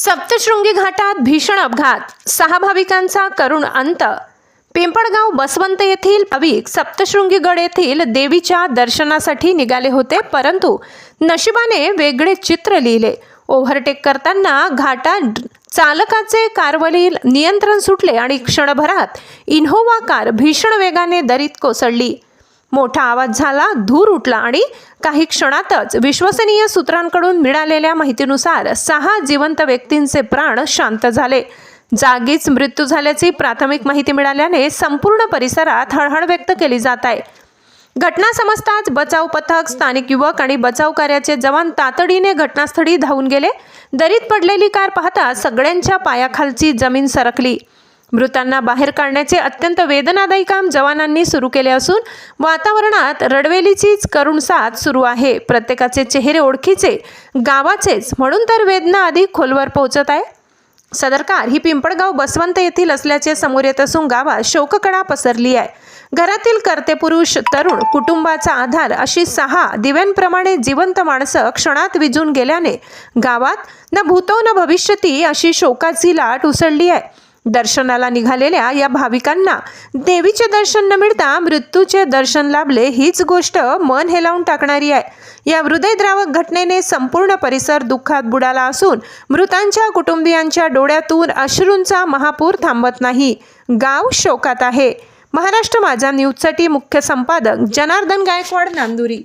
सप्तशृंगी घाटात भीषण अपघात, 6 भाविकांचा करुण अंत। पिंपळगाव बसवंत येथील भाविक सप्तशृंगी गड येथील देवीच्या दर्शनासाठी निघाले होते, परंतु नशिबाने वेगळे चित्र लिहिले। ओव्हरटेक करताना घाटात चालकाचे कारवरील नियंत्रण सुटले आणि क्षणभरात इनोव्हा कार भीषण वेगाने दरीत कोसळली। मोठा आवाज झाला, धूर उठला आणि काही क्षणातच विश्वसनीय सूत्रांकडून मिळालेल्या माहितीनुसार 6 जिवंत व्यक्तींचे प्राण शांत झाले। जागीच मृत्यू झाल्याची प्राथमिक माहिती मिळाल्याने संपूर्ण परिसरात हळहळ व्यक्त केली जात आहे। घटना समजताच बचाव पथक, स्थानिक युवक आणि बचाव कार्याचे जवान तातडीने घटनास्थळी धावून गेले। दरीत पडलेली कार पाहता सगळ्यांच्या पायाखालची जमीन सरकली। मृतांना बाहेर काढण्याचे अत्यंत वेदनादायी काम जवानांनी सुरू केले असून वातावरणात रडवेलीचीच करुण साथ सुरू आहे। प्रत्येकाचे चेहरे ओळखीचे, गावाचेच, म्हणून तर वेदना अधिक खोलवर पोहोचत आहे। सदर कार ही पिंपळगाव बसवंत येथील असल्याचे समोर येत असून गावात शोककळा पसरली आहे। घरातील कर्ते पुरुष, तरुण, कुटुंबाचा आधार अशी 6 दिव्यांप्रमाणे जिवंत माणसं क्षणात विझून गेल्याने गावात न भूतो न भविष्यती अशी शोकाची लाट उसळली आहे। दर्शनाला निघालेल्या या भाविकांना देवीचे दर्शन न मिळता मृत्यूचे दर्शन लाभले, हीच गोष्ट मन हेलावून टाकणारी आहे। या हृदयद्रावक घटनेने संपूर्ण परिसर दुःखात बुडाला असून मृतांच्या कुटुंबियांच्या डोळ्यातून अश्रूंचा महापूर थांबत नाही। गाव शोकात आहे। महाराष्ट्र माझा न्यूजसाठी मुख्य संपादक जनार्दन गायकवाड, नांदुरी।